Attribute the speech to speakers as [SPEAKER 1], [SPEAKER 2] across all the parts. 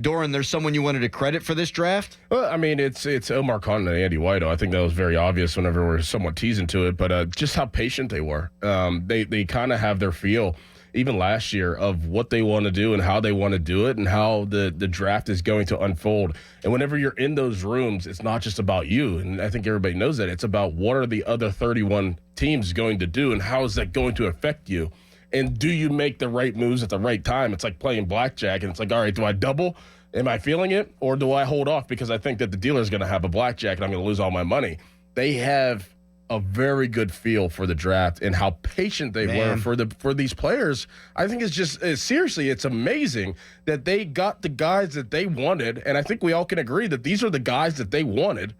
[SPEAKER 1] Dorin, there's someone you wanted to credit for this draft?
[SPEAKER 2] Well, I mean, it's Omar Khan and Andy White. I think that was very obvious whenever we're somewhat teasing to it, but just how patient they were. They kind of have their feel, even last year, of what they want to do and how they want to do it and how the draft is going to unfold. And whenever you're in those rooms, it's not just about you, and I think everybody knows that. It's about what are the other 31 teams going to do and how is that going to affect you. And do you make the right moves at the right time? It's like playing blackjack, and it's like, all right, do I double? Am I feeling it? Or do I hold off because I think that the dealer is going to have a blackjack and I'm going to lose all my money? They have a very good feel for the draft and how patient they were for these players. I think seriously, it's amazing that they got the guys that they wanted, and I think we all can agree that these are the guys that they wanted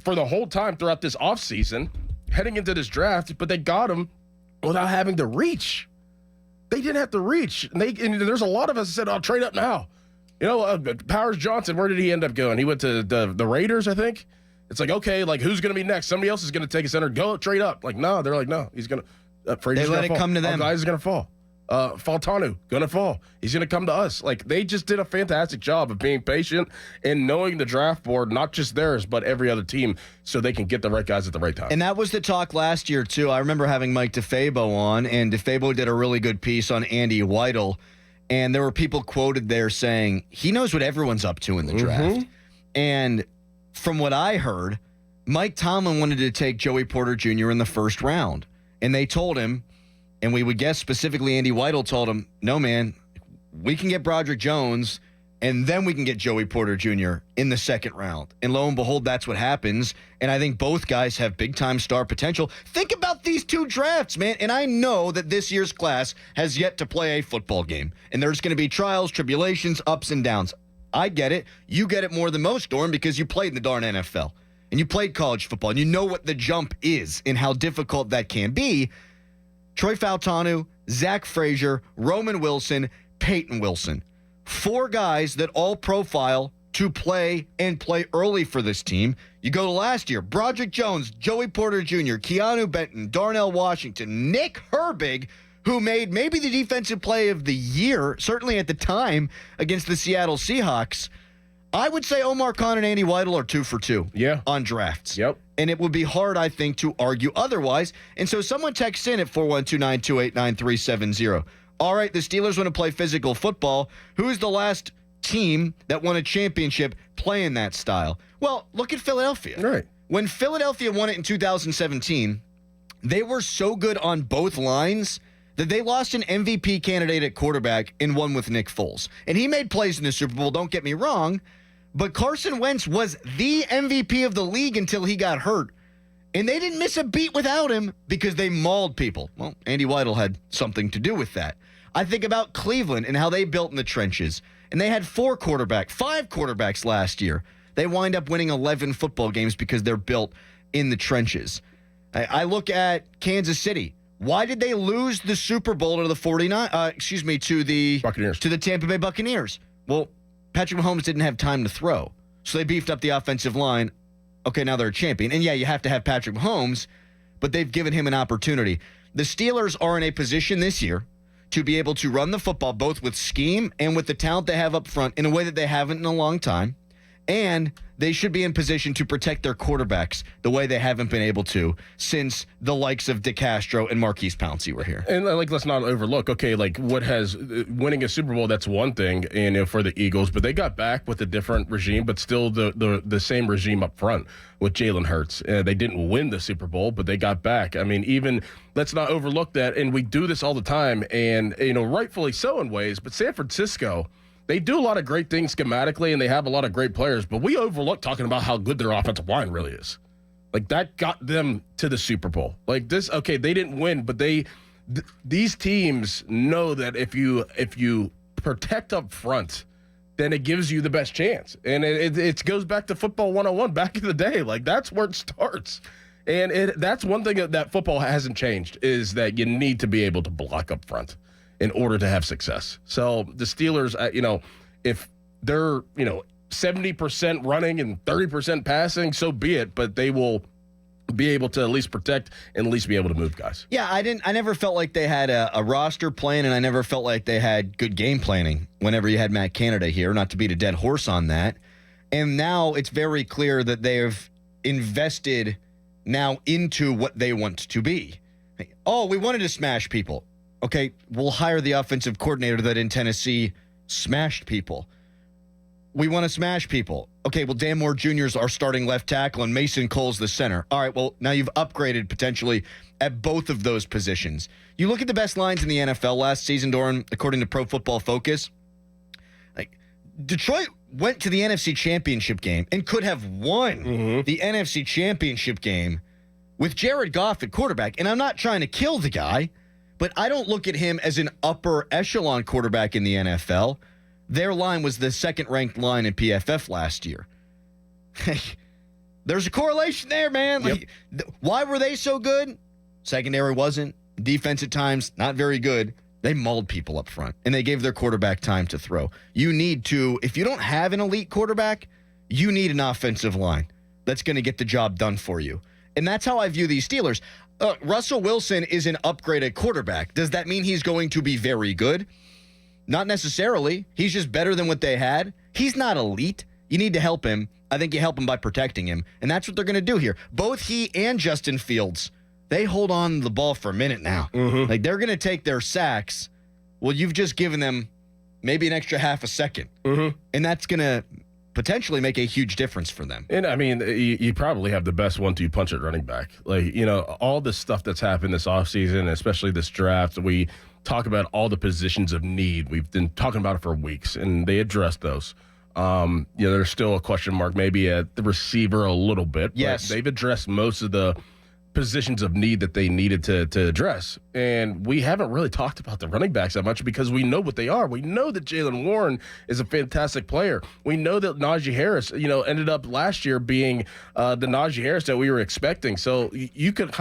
[SPEAKER 2] for the whole time throughout this offseason, heading into this draft, but they got them without having to reach. They didn't have to reach. And there's a lot of us that said, I'll trade up now. You know, Powers Johnson, where did he end up going? He went to the Raiders, I think. It's like, okay, like who's going to be next? Somebody else is going to take a center. Go trade up. Like, no, they're like, no, he's going to.
[SPEAKER 1] They let it come to them.
[SPEAKER 2] Guys is going to fall. Faltanu, going to fall. He's going to come to us. Like, they just did a fantastic job of being patient and knowing the draft board, not just theirs, but every other team, so they can get the right guys at the right time.
[SPEAKER 1] And that was the talk last year, too. I remember having Mike DeFabo on, and DeFabo did a really good piece on Andy Weidl, and there were people quoted there saying, he knows what everyone's up to in the draft. And from what I heard, Mike Tomlin wanted to take Joey Porter Jr. in the first round, and they told him, and we would guess specifically Andy Weidl told him, no, man, we can get Broderick Jones, and then we can get Joey Porter Jr. in the second round. And lo and behold, that's what happens. And I think both guys have big-time star potential. Think about these two drafts, man. And I know that this year's class has yet to play a football game. And there's going to be trials, tribulations, ups and downs. I get it. You get it more than most, Dorin, because you played in the darn NFL. And you played college football. And you know what the jump is and how difficult that can be. Troy Faltanu, Zach Frazier, Roman Wilson, Peyton Wilson. 4 guys that all profile to play and play early for this team. You go to last year, Broderick Jones, Joey Porter Jr., Keanu Benton, Darnell Washington, Nick Herbig, who made maybe the defensive play of the year, certainly at the time, against the Seattle Seahawks. I would say Omar Khan and Andy Weidl are 2 for 2 on drafts.
[SPEAKER 2] Yep.
[SPEAKER 1] And it would be hard, I think, to argue otherwise. And so someone texts in at 412-928-9370. All right, the Steelers want to play physical football. Who's the last team that won a championship playing that style? Well, look at Philadelphia.
[SPEAKER 2] Right.
[SPEAKER 1] When Philadelphia won it in 2017, they were so good on both lines that they lost an MVP candidate at quarterback and won with Nick Foles. And he made plays in the Super Bowl, don't get me wrong, but Carson Wentz was the MVP of the league until he got hurt. And they didn't miss a beat without him because they mauled people. Well, Andy Weidl had something to do with that. I think about Cleveland and how they built in the trenches. And they had 5 quarterbacks last year. They wind up winning 11 football games because they're built in the trenches. I look at Kansas City. Why did they lose the Super Bowl to the
[SPEAKER 2] Buccaneers.
[SPEAKER 1] To the Tampa Bay Buccaneers? Well, Patrick Mahomes didn't have time to throw. So they beefed up the offensive line. Okay, now they're a champion. And yeah, you have to have Patrick Mahomes, but they've given him an opportunity. The Steelers are in a position this year to be able to run the football both with scheme and with the talent they have up front in a way that they haven't in a long time. And they should be in position to protect their quarterbacks the way they haven't been able to since the likes of DeCastro and Marquise Pouncey were here.
[SPEAKER 2] And let's not overlook, winning a Super Bowl, that's one thing, for the Eagles, but they got back with a different regime, but still the same regime up front with Jalen Hurts. They didn't win the Super Bowl, but they got back. I mean, even let's not overlook that, and we do this all the time, and rightfully so in ways, but San Francisco, they do a lot of great things schematically, and they have a lot of great players, but we overlook talking about how good their offensive line really is. Like, that got them to the Super Bowl. Like, this, okay, they didn't win, but these teams know that if you protect up front, then it gives you the best chance. And it goes back to football 101 back in the day. Like, that's where it starts. And that's one thing that football hasn't changed, is that you need to be able to block up front in order to have success. So the Steelers, if they're, 70% running and 30% passing, so be it. But they will be able to at least protect and at least be able to move guys.
[SPEAKER 1] Yeah, I never felt like they had a roster plan, and I never felt like they had good game planning whenever you had Matt Canada here, not to beat a dead horse on that. And now it's very clear that they've invested now into what they want to be. Oh, we wanted to smash people. Okay, we'll hire the offensive coordinator that in Tennessee smashed people. We want to smash people. Okay, well, Dan Moore Jr. is our starting left tackle and Mason Cole's the center. All right, well, now you've upgraded potentially at both of those positions. You look at the best lines in the NFL last season, Dorin, according to Pro Football Focus. Like, Detroit went to the NFC Championship game and could have won the NFC Championship game with Jared Goff at quarterback. And I'm not trying to kill the guy, but I don't look at him as an upper echelon quarterback in the NFL. Their line was the second-ranked line in PFF last year. There's a correlation there, man.
[SPEAKER 2] Yep.
[SPEAKER 1] Why were they so good? Secondary wasn't. Defense at times, not very good. They mauled people up front, and they gave their quarterback time to throw. You need to, if you don't have an elite quarterback, you need an offensive line that's going to get the job done for you. And that's how I view these Steelers. Russell Wilson is an upgraded quarterback. Does that mean he's going to be very good? Not necessarily. He's just better than what they had. He's not elite. You need to help him. I think you help him by protecting him. And that's what they're going to do here. Both he and Justin Fields, they hold on to the ball for a minute now. Like, they're going to take their sacks. Well, you've just given them maybe an extra half a second. And that's going to potentially make a huge difference for them.
[SPEAKER 2] And, I mean, you probably have the best 1-2 punch at running back. Like, you know, all this stuff that's happened this offseason, especially this draft, we talk about all the positions of need. We've been talking about it for weeks, and they addressed those. There's still a question mark maybe at the receiver a little bit.
[SPEAKER 1] Yes.
[SPEAKER 2] But they've addressed most of the positions of need that they needed to address. And we haven't really talked about the running backs that much because we know what they are. We know that Jaylen Warren is a fantastic player. We know that Najee Harris, ended up last year being the Najee Harris that we were expecting. So you could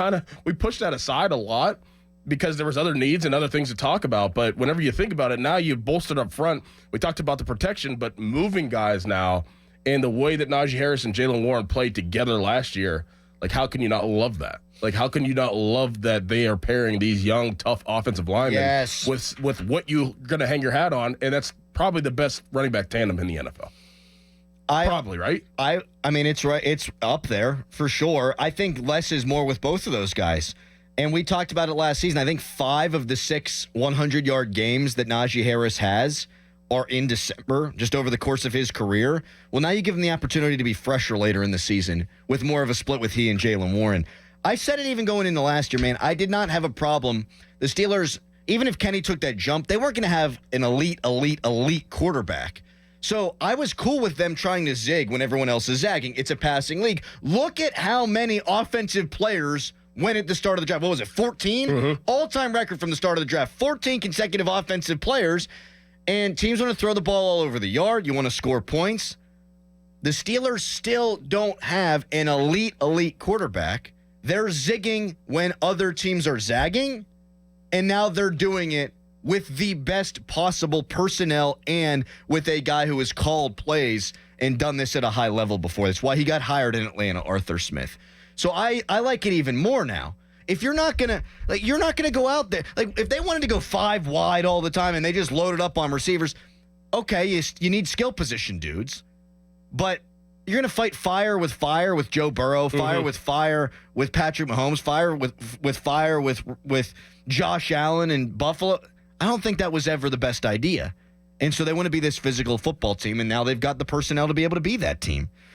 [SPEAKER 2] we pushed that aside a lot because there was other needs and other things to talk about. But whenever you think about it, now you've bolstered up front. We talked about the protection, but moving guys now and the way that Najee Harris and Jaylen Warren played together last year, like, how can you not love that? Like, how can you not love that they are pairing these young, tough offensive linemen with what you're going to hang your hat on? And that's probably the best running back tandem in the NFL. Probably, right?
[SPEAKER 1] I mean, it's right. It's up there for sure. I think less is more with both of those guys. And we talked about it last season. I think 5 of the 6 100-yard games that Najee Harris has are in December, just over the course of his career. Well, now you give him the opportunity to be fresher later in the season with more of a split with he and Jaylen Warren. I said it even going into last year, man. I did not have a problem. The Steelers, even if Kenny took that jump, they weren't going to have an elite quarterback. So I was cool with them trying to zig when everyone else is zagging. It's a passing league. Look at how many offensive players went at the start of the draft. What was it, 14? All-time record from the start of the draft. 14 consecutive offensive players. And teams want to throw the ball all over the yard. You want to score points. The Steelers still don't have an elite quarterback. They're zigging when other teams are zagging, and now they're doing it with the best possible personnel and with a guy who has called plays and done this at a high level before. That's why he got hired in Atlanta, Arthur Smith. So I like it even more now. If you're not gonna go out there, like if they wanted to go 5 wide all the time and they just loaded up on receivers, okay, you need skill position dudes, but you're gonna fight fire with Joe Burrow, fire with Patrick Mahomes, fire with Josh Allen and Buffalo. I don't think that was ever the best idea, and so they want to be this physical football team, and now they've got the personnel to be able to be that team.